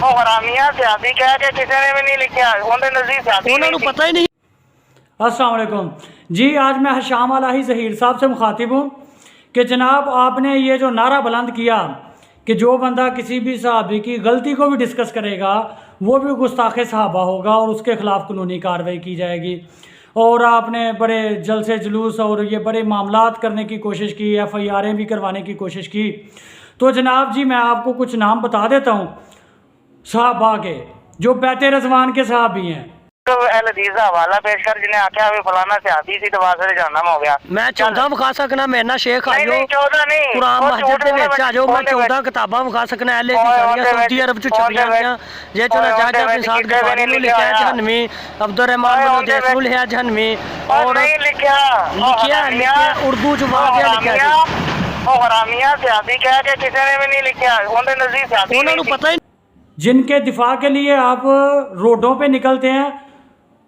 ਉਹ ਹਰਾਮੀਆਂ ਸਿਆਸੀ ਕਹਿ ਕੇ ਕਿਸੇ ਨੇ ਵੀ नहीं लिखा ਉਹਦੇ नजदीक सियासी ਉਹਨਾਂ ਨੂੰ ਪਤਾ ही नहीं। अस्सलाम वालेकुम जी। आज मैं हशाम अलाही ज़हीर साहब से मुखातिब हूँ कि जनाब आपने ये जो नारा बुलंद किया कि जो बंदा किसी भी सहाबी की गलती को भी डिस्कस करेगा वो भी गुस्ताख सहाबा होगा और उसके ख़िलाफ़ कानूनी कार्रवाई की जाएगी। और आपने बड़े जलसे जुलूस और ये बड़े मामलात करने की कोशिश की, FIR भी करवाने की कोशिश की। तो जनाब जी मैं आपको कुछ नाम बता देता हूँ सहाबा के जो बैत रज़वान के सहाबी हैं। अल हदीस का हवाला पेश कर जिन्हें आख्या भी फलाना सियासी सी दवा से जहन्नम हो गया। मैं 14 विखा सकना, मेरे ना शेख आ जाओ 14 नहीं कुरान मस्जिद ਦੇ ਵਿੱਚ ਆ ਜਾਓ, मैं 14 ਕਿਤਾਬਾਂ ਵਿਖਾ ਸਕਣਾ। ਐਲੇ ਦੀ ਸਾਰੀਆਂ ਸਊਦੀ ਅਰਬ ਚ ਛਪੀਆਂ ਗਈਆਂ। ਜੇ ਚੋਣਾ ਚਾਚਾ ਆਪਣੀ ਸਾਥ ਗਵਾਰੀ ਨੂੰ ਲਿਖਿਆ ਜਹਨਮੀ, ਅਬਦੁਰ ਰਹਿਮਾਨ ਬਨ ਦੇਸ ਨੂੰ ਲਿਖਿਆ ਜਹਨਮੀ और नहीं लिखा लिखिया उर्दू च वाजिया लिखिया। ਉਹ ਹਰਾਮੀਆਂ ਸਿਆਸੀ ਕਹਿ ਕੇ ਕਿਸੇ ਨੇ ਵੀ नहीं लिखा ਉਹਦੇ नजदीक सियासी ਉਹਨਾਂ ਨੂੰ ਪਤਾ ही जिनके दिफा के लिए आप रोडों पे निकलते हैं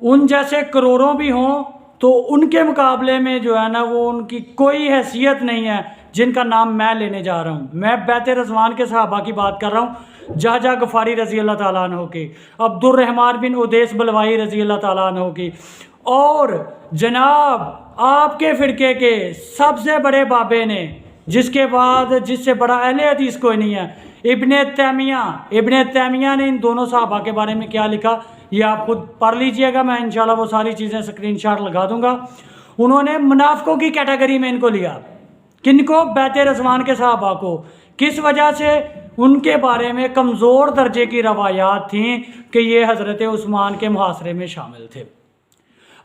उन जैसे करोड़ों भी हों तो उनके मुकाबले में जो है ना वो उनकी कोई हैसियत नहीं है जिनका नाम मैं लेने जा रहा हूँ। मैं बैत रज़वान के सहाबा की बात कर रहा हूँ। जहाजा गफ़ारी रज़ी अल्लाह ताला अन्हु की, अब्दुर्रहमान बिन उदैस बलवाई रज़ी अल्लाह ताला अन्हु की, और जनाब आपके फ़िरके के सबसे बड़े बाबे ने जिसके बाद जिससे बड़ा अहले हदीस कोई नहीं है, इब्ने तैमिया ने इन दोनों सहाबा के बारे में क्या लिखा ये आप खुद पढ़ लीजिएगा। मैं इंशाल्लाह वो सारी चीज़ें स्क्रीनशॉट लगा दूंगा। उन्होंने मुनाफिकों की कैटेगरी में इनको लिया। किनको? बैत रज़वान के सहाबा को। किस वजह से? उनके बारे में कमज़ोर दर्जे की रवायात थीं कि ये हज़रत उस्मान के मुहासरे में शामिल थे।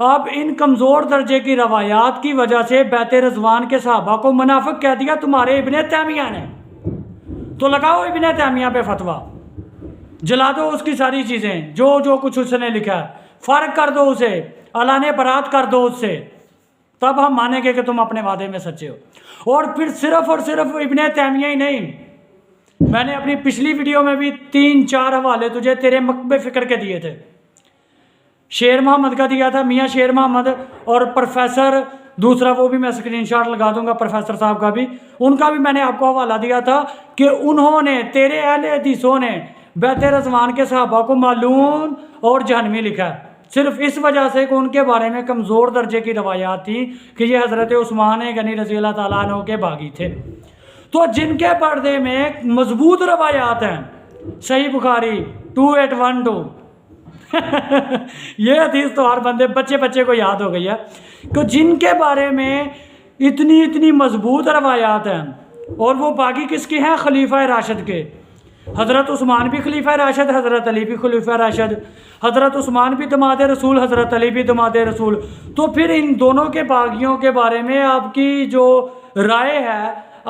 अब इन कमज़ोर दर्जे की रवायात की वजह से बैत रज़वान के सहाबा को मुनाफिक कह दिया तुम्हारे इब्ने तैमिया ने। तो लगाओ इब्ने तैमिया पे फतवा, जला दो उसकी सारी चीज़ें जो जो कुछ उसने लिखा है, फ़र्क कर दो उसे, अलाने बरात कर दो उससे, तब हम मानेंगे कि तुम अपने वादे में सच्चे हो। और फिर सिर्फ और सिर्फ इब्ने तैमिया ही नहीं, मैंने अपनी पिछली वीडियो में भी 3-4 हवाले तुझे तेरे मकबे फ़िक्र के दिए थे। शेर मोहम्मद का दिया था, मियाँ शेर मोहम्मद, और प्रोफेसर दूसरा वो भी मैं स्क्रीनशॉट लगा दूंगा प्रोफेसर साहब का भी, उनका भी मैंने आपको हवाला दिया था कि उन्होंने तेरे अहले हदीसों ने बैत रज़वान के सहाबा को मालून और जहनमी लिखा है सिर्फ इस वजह से कि उनके बारे में कमज़ोर दर्जे की रवायात थी कि ये हज़रत उस्मान गनी रज़ी अल्लाह ताला अन्हु के बागी थे। तो जिनके पर्दे में मजबूत रवायात हैं, सही बुखारी 2812 ये हदीस तो हर बंदे बच्चे को याद हो गई है कि जिनके बारे में इतनी मजबूत रवायात हैं, और वो बागी किसके हैं? खलीफा राशिद के। हज़रत उस्मान भी खलीफा राशिद, हज़रत अली भी खलीफा राशिद, हज़रत उस्मान भी दमाद रसूल, हज़रत अली भी दमाद रसूल। तो फिर इन दोनों के बागियों के बारे में आपकी जो राय है,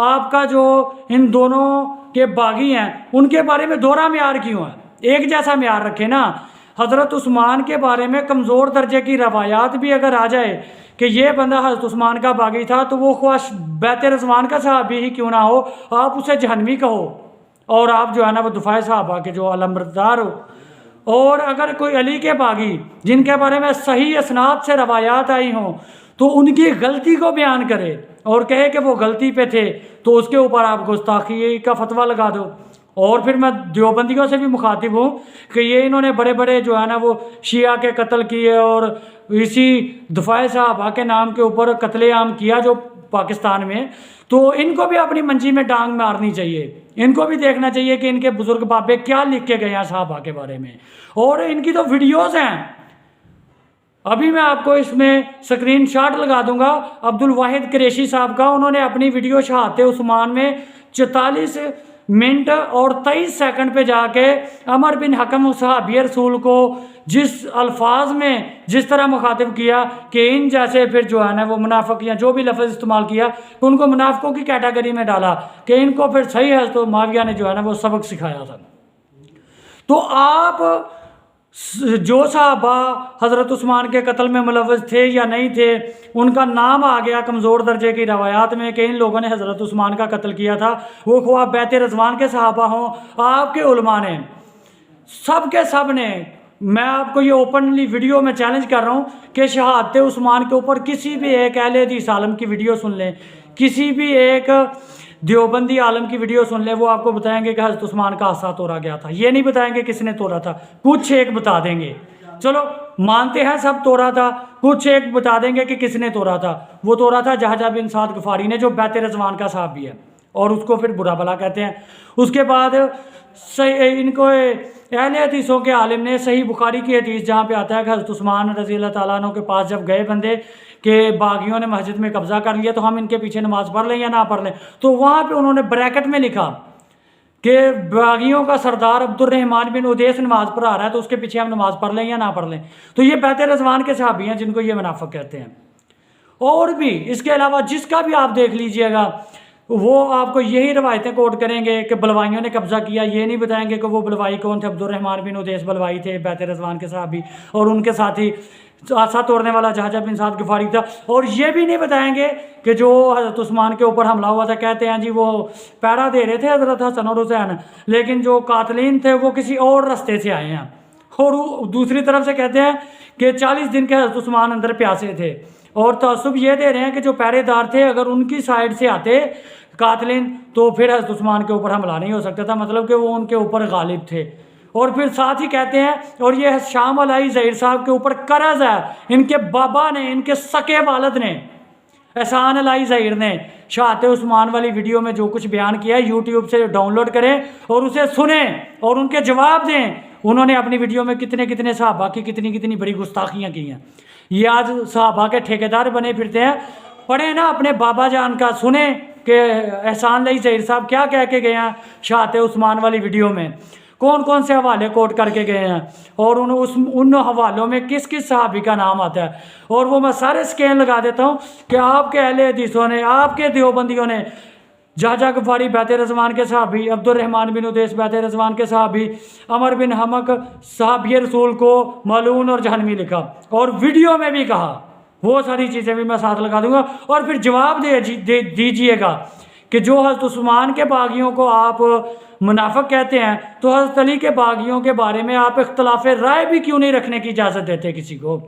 आपका जो इन दोनों के बागी हैं उनके बारे में दोहरा म्यार क्यों है? एक जैसा म्यार रखे ना। हज़रत उस्मान के बारे में कमज़ोर दर्जे की रवायात भी अगर आ जाए कि ये बंदा हज़रत उस्मान का बागी था, तो वो ख्वाश बैत रज़वान का सहाबी ही क्यों ना हो, आप उसे जहनवी कहो और आप जो है ना वो दुफाए सहाबा के जो अलमबरदार हो। और अगर कोई अली के बागी जिनके बारे में सही असनाद से रवायात आई हों तो उनकी गलती को बयान करे और कहे कि वो गलती पे थे, तो उसके ऊपर आप गुस्ताखी का फतवा लगा दो। और फिर मैं देवबंदियों से भी मुखातिब हूँ कि ये इन्होंने बड़े जो है ना वो शिया के कत्ल किए और इसी दुफाए सहाबा के नाम के ऊपर कत्लेआम किया जो पाकिस्तान में, तो इनको भी अपनी मंजी में डांग मारनी चाहिए। इनको भी देखना चाहिए कि इनके बुजुर्ग बाबे क्या लिख के गए हैं सहाबा के बारे में, और इनकी तो वीडियोज़ हैं। अभी मैं आपको इसमें स्क्रीनशॉट लगा दूंगा अब्दुल वाहिद कुरैशी साहब का। उन्होंने अपनी वीडियो शहादत उस्मान में 44 मिनट और 23 सेकंड पे जाके अमर बिन हकम सहाबी रसूल को जिस अल्फाज में जिस तरह मुखातिब किया कि इन जैसे, फिर जो है ना वो मुनाफिक या जो भी लफ्ज़ इस्तेमाल किया तो उनको मुनाफिकों की कैटेगरी में डाला कि इनको फिर सही है। तो माविया ने जो है ना वो सबक सिखाया था। तो आप जो सहाबा हज़रत उस्मान के कत्ल में मुलव्वस थे या नहीं थे, उनका नाम आ गया कमज़ोर दर्जे की रवायात में कि इन लोगों ने हज़रत उस्मान का कत्ल किया था, वो ख्वाह बैत रज़वान के सहाबा हों, आपके उलमा ने, सब के सब ने, मैं आपको ये ओपनली वीडियो में चैलेंज कर रहा हूँ कि शहादत उस्मान के ऊपर किसी भी एक अहले हदीस आलम की वीडियो सुन लें, किसी भी एक देवबंदी आलम की वीडियो सुन ले, वो आपको बताएंगे कि हज़रत उस्मान का हादसा तोड़ा गया था। ये नहीं बताएंगे किसने तोड़ा था, कुछ एक बता देंगे। चलो मानते हैं सब तोड़ा था, कुछ एक बता देंगे कि किसने तोड़ा था। वो तोड़ा था जहाजा बिन साद गफारी ने, जो बैत रज़वान का साहब भी है, और उसको फिर बुरा भला कहते हैं। उसके बाद इनको अहले हदीसों के आलिम ने सही बुखारी की हदीस जहाँ पे आता है कि हज़रत उस्मान रज़ी अल्लाह ताला अन्हु के पास जब गए बंदे कि बागियों ने मस्जिद में कब्ज़ा कर लिया, तो हम इनके पीछे नमाज़ पढ़ लें या ना पढ़ लें, तो वहाँ पे उन्होंने ब्रैकेट में लिखा कि बागियों का सरदार अब्दुर्रहमान बिन उदैस नमाज़ पढ़ा रहा है, तो उसके पीछे हम नमाज़ पढ़ लें या ना पढ़ लें। तो ये बैत रज़वान के सहाबी हैं जिनको ये मुनाफिक कहते हैं। और भी इसके अलावा जिसका भी आप देख लीजिएगा, वो आपको यही रवायतें कोट करेंगे कि बलवाइयों ने कब्जा किया। ये नहीं बताएंगे कि वो बलवाई कौन थे। अब्दुर्रहमान बिन उदैस बलवाई थे, बैत रज़वान के साहबी, और उनके साथी आसा तोड़ने वाला जहाजा बिन साद गफारी था। और ये भी नहीं बताएंगे कि जो हज़रत उस्मान के ऊपर हमला हुआ था, कहते हैं जी वो पैरा दे रहे थे हज़रत हसन और हुसैन, लेकिन जो कातलीन थे वो किसी और रास्ते से आए हैं। और दूसरी तरफ से कहते हैं कि 40 दिन के हज़रत उस्मान अंदर प्यासे थे। और तअस्सुब ये दे रहे हैं कि जो पहरेदार थे अगर उनकी साइड से आते कातलीन, तो फिर हज़रत उस्मान के ऊपर हमला नहीं हो सकता था, मतलब कि वो उनके ऊपर गालिब थे। और फिर साथ ही कहते हैं, और ये शाम अलाई ज़हीर साहब के ऊपर कर्ज है, इनके बाबा ने, इनके सके वालिद ने, एहसान अलाई ज़हीर ने शहादत उस्मान वाली वीडियो में जो कुछ बयान किया है, यूट्यूब से डाउनलोड करें और उसे सुने और उनके जवाब दें। उन्होंने अपनी वीडियो में कितने कितने सहाबा की कितनी कितनी बड़ी गुस्ताखियाँ की हैं। ये आज सहाबा के ठेकेदार बने फिरते हैं। पढ़े ना अपने बाबा जान का, सुने कि एहसान अलाई ज़हीर साहब क्या कह के गए हैं शहादत उस्मान वाली वीडियो में, कौन कौन से हवाले कोट करके गए हैं, और उन हवालों में किस किस सहाबी का नाम आता है। और वो मैं सारे स्कैन लगा देता हूँ कि आपके अहले हदीसों ने, आपके देवबंदियों ने जहाजा गफारी बैत रज़वान के सहाबी, अब्दुर्रहमान बिन उदैस बैत रज़वान के सहाबी, अमर बिन हमक सहाबी रसूल को मलून और जहन्नमी लिखा, और वीडियो में भी कहा। वो सारी चीज़ें भी मैं साथ लगा दूंगा। और फिर जवाब दीजिएगा कि जो हज़रत उस्मान के बागियों को आप मुनाफिक कहते हैं, तो हज़रत अली के बागियों के बारे में आप इख्तलाफ राय भी क्यों नहीं रखने की इजाज़त देते किसी को।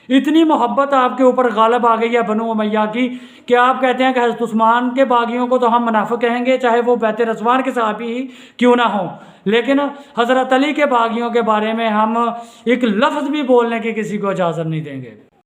इतनी मोहब्बत आपके ऊपर गालिब आ गई है बनु उमैया की कि आप कहते हैं कि हज़रत उस्मान के बागियों को तो हम मुनाफिक कहेंगे, चाहे वो बैत रज़वान के सहाबी ही क्यों ना हो, लेकिन हज़रत अली के बागियों के बारे में हम एक लफ्ज़ भी बोलने की किसी को इजाज़त नहीं देंगे।